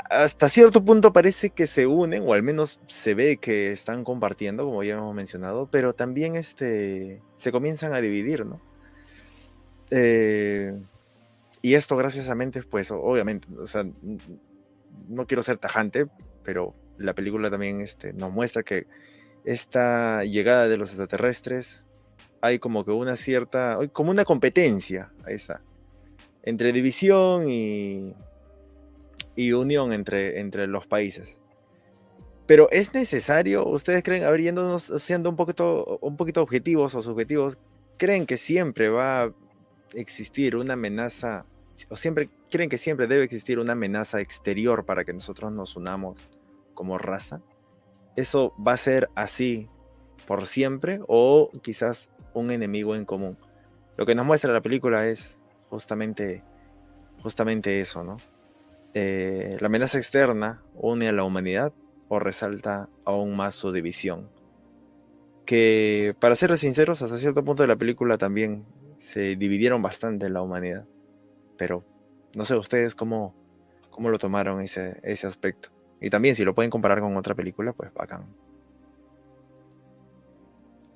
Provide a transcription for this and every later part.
hasta cierto punto parece que se unen, o al menos se ve que están compartiendo, como ya hemos mencionado, pero también se comienzan a dividir, ¿no? Eh, y esto graciosamente, pues obviamente, o sea, no quiero ser tajante, pero la película también nos muestra que esta llegada de los extraterrestres hay como que una cierta, como una competencia, ahí está, entre división y unión entre los países. Pero es necesario, ¿ustedes creen, a ver, yéndonos, siendo un poquito objetivos o subjetivos, creen que siempre va a existir una amenaza, o siempre creen que siempre debe existir una amenaza exterior para que nosotros nos unamos como raza? ¿Eso va a ser así por siempre o quizás un enemigo en común? Lo que nos muestra la película es justamente eso, ¿no? La amenaza externa une a la humanidad o resalta aún más su división. Que, para ser sinceros, hasta cierto punto de la película también se dividieron bastante en la humanidad. Pero no sé ustedes cómo lo tomaron ese aspecto. Y también si lo pueden comparar con otra película, pues bacán.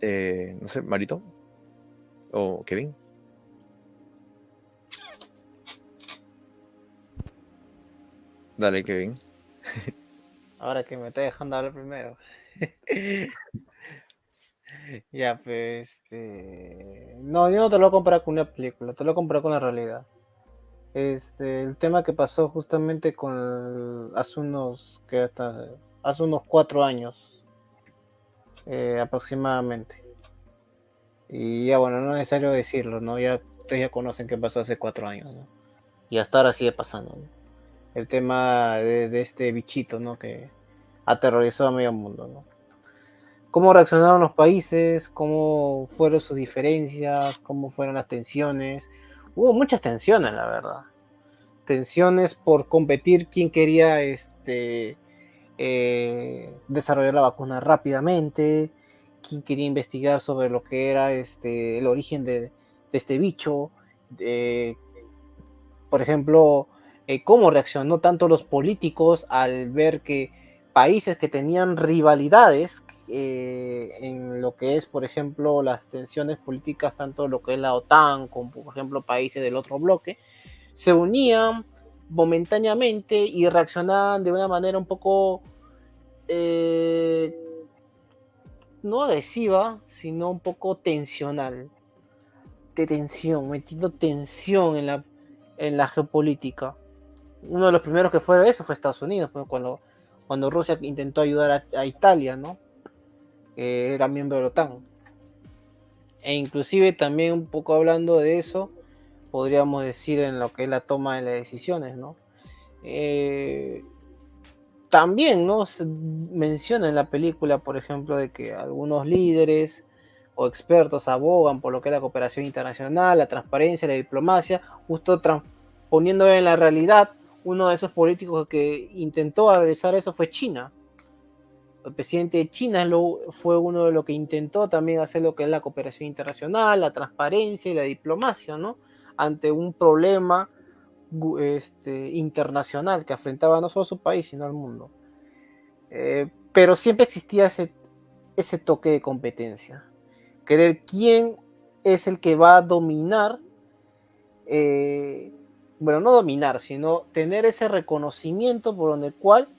No sé, Marito o Kevin. Dale, Kevin. Ahora que me está dejando hablar primero. Ya, pues, no, yo no te lo voy a comparar con una película, te lo voy a comparar con la realidad. El tema que pasó justamente hace unos 4 años, aproximadamente. Y ya, bueno, no es necesario decirlo, ¿no? Ya ustedes ya conocen qué pasó hace 4 años, ¿no? Y hasta ahora sigue pasando, ¿no? El tema de este bichito, ¿no? Que aterrorizó a medio mundo, ¿no? Cómo reaccionaron los países, cómo fueron sus diferencias, cómo fueron las tensiones. Hubo muchas tensiones, la verdad. Tensiones por competir quién quería desarrollar la vacuna rápidamente, quién quería investigar sobre lo que era el origen de este bicho. Eh, por ejemplo, cómo reaccionó tanto los políticos al ver que países que tenían rivalidades en lo que es, por ejemplo, las tensiones políticas, tanto lo que es la OTAN como, por ejemplo, países del otro bloque, se unían momentáneamente y reaccionaban de una manera un poco, eh, no agresiva, sino un poco tensional, de tensión, metiendo tensión en la geopolítica. Uno de los primeros que fue eso fue Estados Unidos, pues, cuando Rusia intentó ayudar a Italia, ¿no? Que era miembro de la OTAN. E inclusive también un poco hablando de eso, podríamos decir en lo que es la toma de las decisiones, ¿no? Eh, También, ¿no? Se menciona en la película, por ejemplo, de que algunos líderes o expertos abogan por lo que es la cooperación internacional, la transparencia, la diplomacia, justo poniéndolo en la realidad. Uno de esos políticos que intentó realizar eso fue China. El presidente de China fue uno de los que intentó también hacer lo que es la cooperación internacional, la transparencia y la diplomacia, ¿no? Ante un problema internacional que afrontaba no solo a su país, sino al mundo. Pero siempre existía ese toque de competencia. Querer quién es el que va a dominar, bueno, no dominar, sino tener ese reconocimiento por donde el cual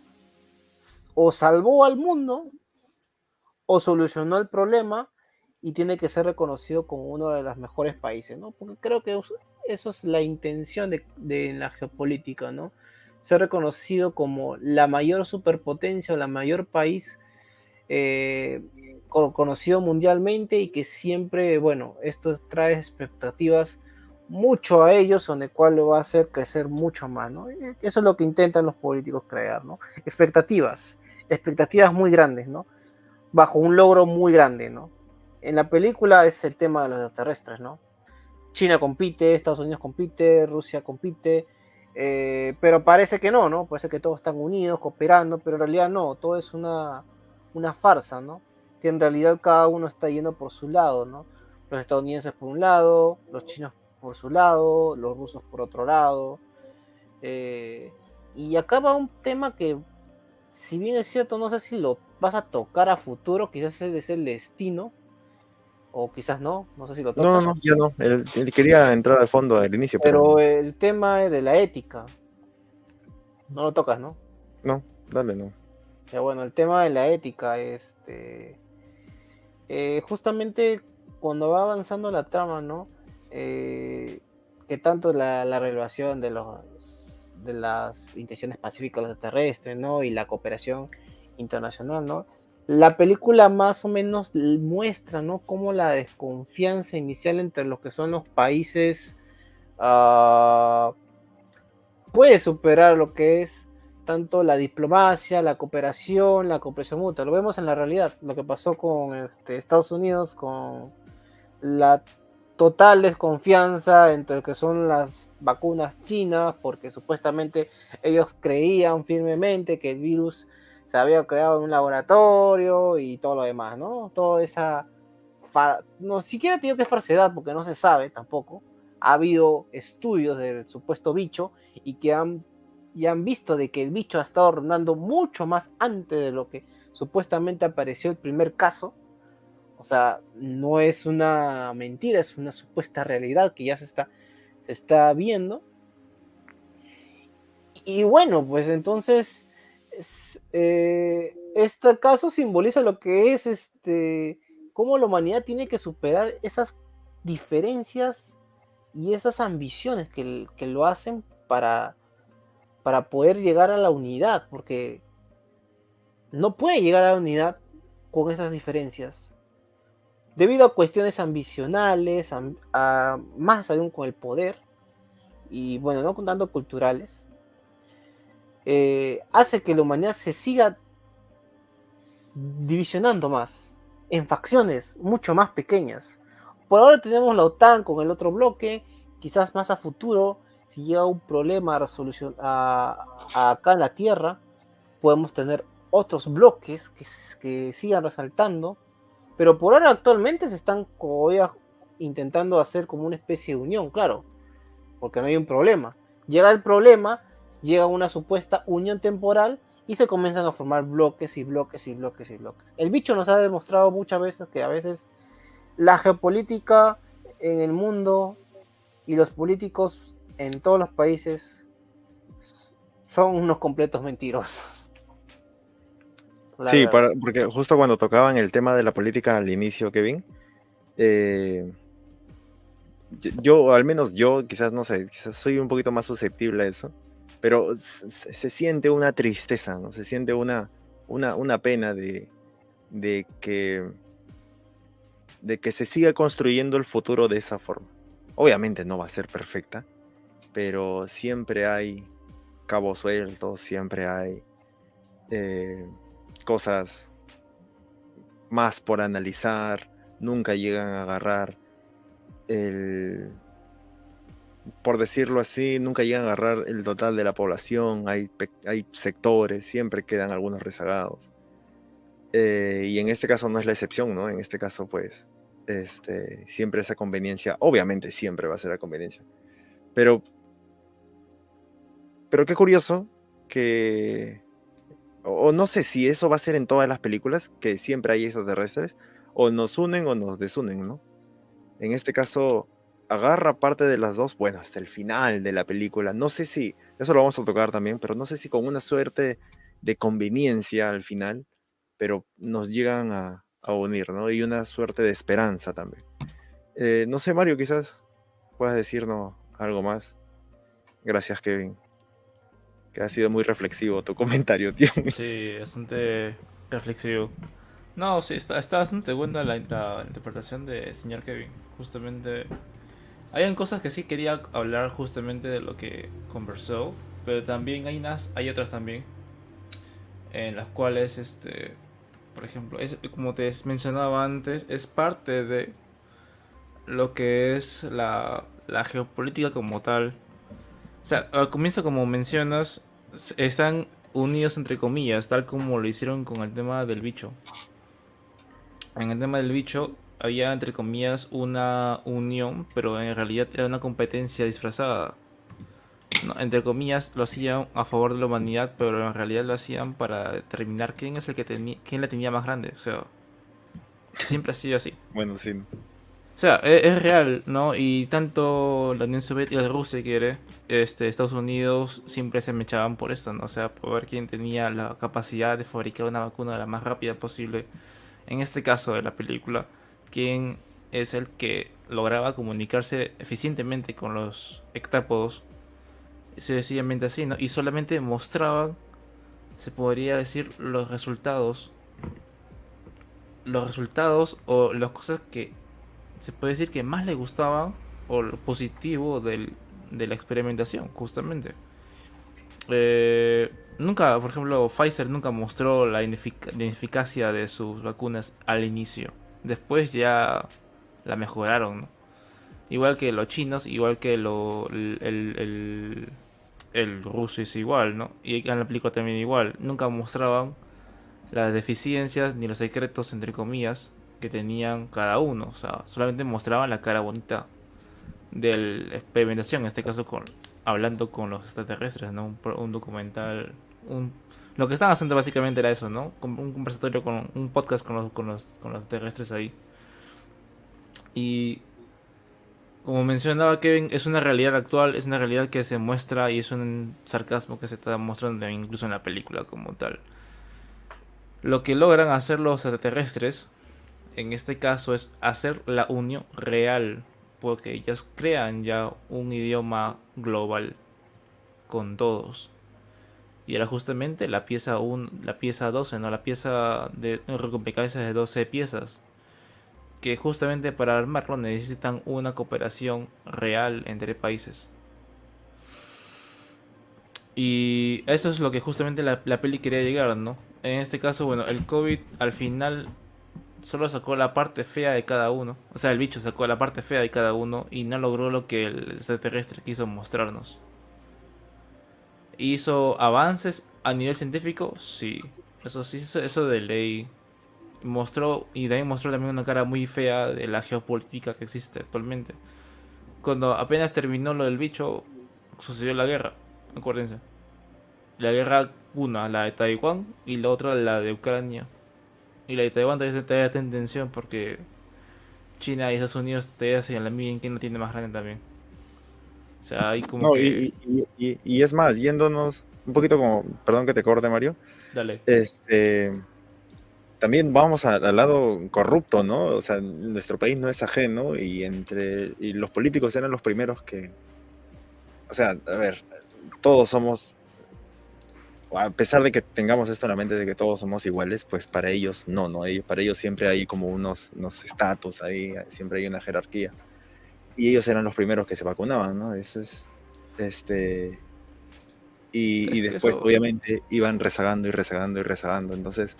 o salvó al mundo o solucionó el problema y tiene que ser reconocido como uno de los mejores países, ¿no? Porque creo que eso es la intención de la geopolítica, ¿no? Ser reconocido como la mayor superpotencia o la mayor país eh, conocido mundialmente y que siempre, bueno, esto trae expectativas mucho a ellos, donde cual lo va a hacer crecer mucho más, ¿no? Eso es lo que intentan los políticos crear, ¿no? Expectativas muy grandes, ¿no? Bajo un logro muy grande, ¿no? En la película es el tema de los extraterrestres, ¿no? China compite, Estados Unidos compite, Rusia compite, pero parece que no, ¿no? Parece que todos están unidos, cooperando, pero en realidad no, todo es una farsa, ¿no? Que en realidad cada uno está yendo por su lado, ¿no? Los estadounidenses por un lado, los chinos por su lado, los rusos por otro lado. Eh, Y acá va un tema que, si bien es cierto, no sé si lo vas a tocar a futuro, quizás ese es el destino, o quizás no, no sé si lo No, no, tocas, no, ya no. Él quería entrar al fondo al inicio, pero pero el tema de la ética, no lo tocas, ¿no? no, dale, no. Ya bueno, el tema de la ética, justamente cuando va avanzando la trama, ¿no? Que tanto la revelación de las intenciones pacíficas de los extraterrestres, ¿no? Y la cooperación internacional, ¿no? La película más o menos muestra, ¿no? Cómo la desconfianza inicial entre los que son los países uh, puede superar lo que es tanto la diplomacia, la cooperación mutua. Lo vemos en la realidad, lo que pasó con Estados Unidos, con la total desconfianza entre lo que son las vacunas chinas, porque supuestamente ellos creían firmemente que el virus se había creado en un laboratorio y todo lo demás, ¿no? Toda esa... No siquiera digo que es falsedad, porque no se sabe tampoco. Ha habido estudios del supuesto bicho y han visto de que el bicho ha estado rondando mucho más antes de lo que supuestamente apareció el primer caso. O sea, no es una mentira, es una supuesta realidad que ya se está viendo. Y bueno, pues entonces, este caso simboliza lo que es cómo la humanidad tiene que superar esas diferencias y esas ambiciones que lo hacen para poder llegar a la unidad, porque no puede llegar a la unidad con esas diferencias debido a cuestiones ambicionales, más aún con el poder, y bueno, no contando culturales, hace que la humanidad se siga divisionando más, en facciones mucho más pequeñas. Por ahora tenemos la OTAN con el otro bloque, quizás más a futuro, si llega un problema a resolución acá en la Tierra, podemos tener otros bloques que sigan resaltando. Pero por ahora actualmente se están intentando hacer como una especie de unión, claro, porque no hay un problema. Llega el problema, llega una supuesta unión temporal y se comienzan a formar bloques y bloques y bloques y bloques. El bicho nos ha demostrado muchas veces que a veces la geopolítica en el mundo y los políticos en todos los países son unos completos mentirosos. La Sí, verdad. porque justo cuando tocaban el tema de la política al inicio, Kevin, yo, al menos yo, quizás, no sé, quizás soy un poquito más susceptible a eso, pero se siente una tristeza, ¿no? Se siente una pena de que, de que se siga construyendo el futuro de esa forma. Obviamente no va a ser perfecta, pero siempre hay cabos sueltos, siempre hay cosas más por analizar, nunca llegan a agarrar por decirlo así, nunca llegan a agarrar el total de la población, hay sectores, siempre quedan algunos rezagados. Y en este caso no es la excepción, ¿no? En este caso, pues, siempre esa conveniencia, obviamente siempre va a ser la conveniencia, pero, pero qué curioso que, o no sé si eso va a ser en todas las películas, que siempre hay extraterrestres, o nos unen o nos desunen, ¿no? En este caso, agarra parte de las dos, bueno, hasta el final de la película. No sé si, eso lo vamos a tocar también, pero no sé si con una suerte de conveniencia al final, pero nos llegan a unir, ¿no? Y una suerte de esperanza también. No sé, Mario, quizás puedas decirnos algo más. Gracias, Kevin, que ha sido muy reflexivo tu comentario, tío. Sí, bastante reflexivo. No, sí, está bastante buena la interpretación de señor Kevin. Justamente, hayan cosas que sí quería hablar justamente de lo que conversó, pero también hay otras también en las cuales, por ejemplo, como te mencionaba antes, es parte de lo que es la geopolítica como tal. O sea, al comienzo, como mencionas, están unidos entre comillas, tal como lo hicieron con el tema del bicho. En el tema del bicho había entre comillas una unión, pero en realidad era una competencia disfrazada. ¿no? Entre comillas, lo hacían a favor de la humanidad, pero en realidad lo hacían para determinar quién es el que tenía, quién la tenía más grande. O sea, siempre ha sido así. Bueno, sí. O sea, es real, ¿no? Y tanto la Unión Soviética, Rusia quiere, Estados Unidos siempre se mechaban por esto, ¿no? O sea, por ver quién tenía la capacidad de fabricar una vacuna la más rápida posible. En este caso de la película, quién es el que lograba comunicarse eficientemente con los hectápodos. Sencillamente así, ¿no? Y solamente mostraban, se podría decir, los resultados o las cosas que se puede decir que más le gustaban o lo positivo de la experimentación, justamente. Nunca, por ejemplo, Pfizer nunca mostró la ineficacia de sus vacunas al inicio. Después ya la mejoraron, ¿no? Igual que los chinos, igual que el ruso es igual, ¿no? Y en la película también igual. Nunca mostraban las deficiencias ni los secretos, entre comillas, que tenían cada uno. O sea, solamente mostraban la cara bonita de la experimentación, en este caso hablando con los extraterrestres, ¿no? Un documental, lo que estaban haciendo básicamente era eso, ¿no? Un conversatorio, un podcast con los extraterrestres ahí. Y como mencionaba Kevin, es una realidad actual, es una realidad que se muestra y es un sarcasmo que se está mostrando incluso en la película como tal. Lo que logran hacer los extraterrestres, en este caso, es hacer la unión real, porque ellos crean ya un idioma global con todos. Y era justamente la pieza 12, no la pieza de un rompecabezas de 12 piezas, que justamente para armarlo necesitan una cooperación real entre países. Y eso es lo que justamente la peli quería llegar, ¿no? En este caso, bueno, el COVID al final solo sacó la parte fea de cada uno. O sea, el bicho sacó la parte fea de cada uno y no logró lo que el extraterrestre quiso mostrarnos. ¿Hizo avances a nivel científico? Sí. Eso sí, eso de ley. Mostró, y de ahí mostró también una cara muy fea de la geopolítica que existe actualmente. Cuando apenas terminó lo del bicho, sucedió la guerra. Acuérdense. La guerra, una, la de Taiwán, y la otra, la de Ucrania. Y la de Taiwán todavía está en tensión porque China y Estados Unidos todavía se la miden quién la tiene más grande también. O sea, hay como No, que... y es más, yéndonos un poquito como, perdón que te corte, Mario, Dale. también vamos al lado corrupto, ¿no? O sea, nuestro país no es ajeno y los políticos eran los primeros que, o sea, a ver, todos somos, a pesar de que tengamos esto en la mente de que todos somos iguales, pues para ellos no, ¿no? Para ellos siempre hay como unos estatus ahí, siempre hay una jerarquía. Y ellos eran los primeros que se vacunaban, ¿no? Eso es, y Es que después eso... obviamente iban rezagando y rezagando y rezagando. Entonces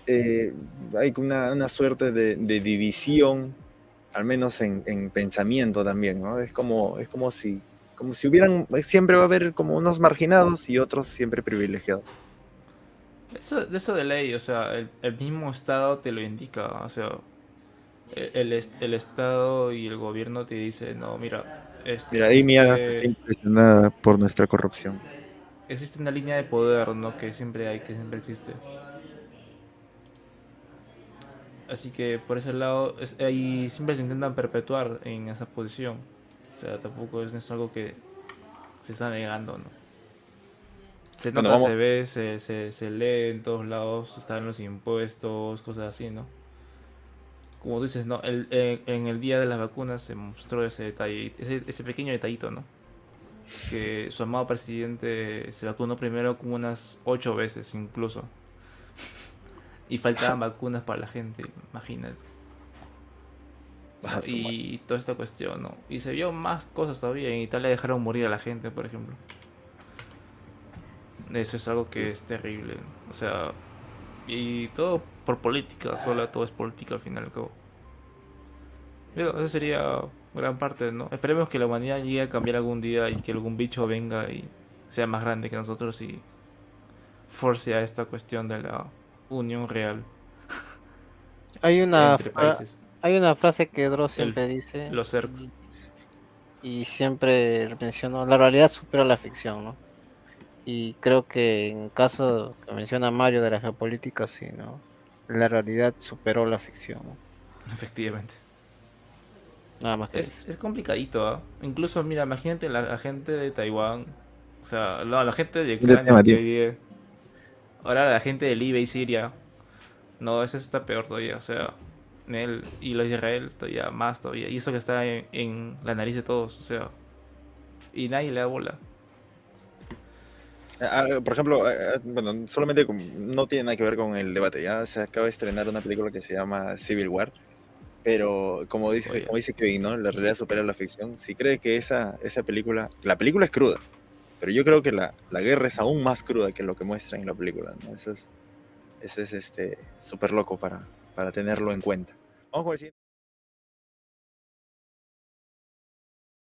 hay una suerte de división, al menos en pensamiento también, ¿no? Como si hubieran, siempre va a haber como unos marginados y otros siempre privilegiados. Eso de ley, o sea, el mismo Estado te lo indica. O sea, el Estado y el gobierno te dice, no, mira, Mira, Amy Adams está impresionada por nuestra corrupción. existe una línea de poder, ¿no? Que siempre hay, que siempre existe. Así que por ese lado, ahí siempre se intentan perpetuar en esa posición. O sea, tampoco es algo que se está negando, ¿no? Se Bueno, nota, vamos, se ve, se lee en todos lados, están los impuestos, cosas así, ¿no? Como tú dices, ¿no? En el día de las vacunas se mostró ese detalle, ese pequeño detallito, ¿no? Que su amado presidente se vacunó primero como unas 8 veces incluso. Y faltaban vacunas para la gente, imagínate. ¿No? a su madre. Y toda esta cuestión, ¿no? Y se vio más cosas todavía. En Italia dejaron morir a la gente, por ejemplo. Eso es algo que es terrible. O sea, y todo por política, sola, todo es política al final y al cabo. Pero eso sería gran parte, ¿no? Esperemos que la humanidad llegue a cambiar algún día y que algún bicho venga y sea más grande que nosotros y force a esta cuestión de la unión real Hay una, entre países. hay una frase que Dross El, siempre dice, los cercos. Y siempre menciono, la realidad supera la ficción, ¿no? Y creo que en caso que menciona Mario de la geopolítica, sí, ¿no? La realidad superó la ficción, ¿no? Efectivamente. Nada más que Es decir. complicadito, ¿ah? Incluso, mira, imagínate la gente de Taiwán. O sea, no, la gente de Siguiente Ucrania tema, que tío. vive. Ahora la gente de Libia y Siria. No, eso está peor todavía. O sea, y los de Israel todavía más todavía. Y eso que está en la nariz de todos. O sea, y nadie le da bola. Por ejemplo, bueno, solamente no tiene nada que ver con el debate. Ya se acaba de estrenar una película que se llama Civil War, pero Oye, como dice Kevin, ¿no? La realidad supera la ficción. Si cree que esa película, la película es cruda, pero yo creo que la guerra es aún más cruda que lo que muestra en la película, ¿no? Eso es súper loco para tenerlo en cuenta. Vamos con el siguiente.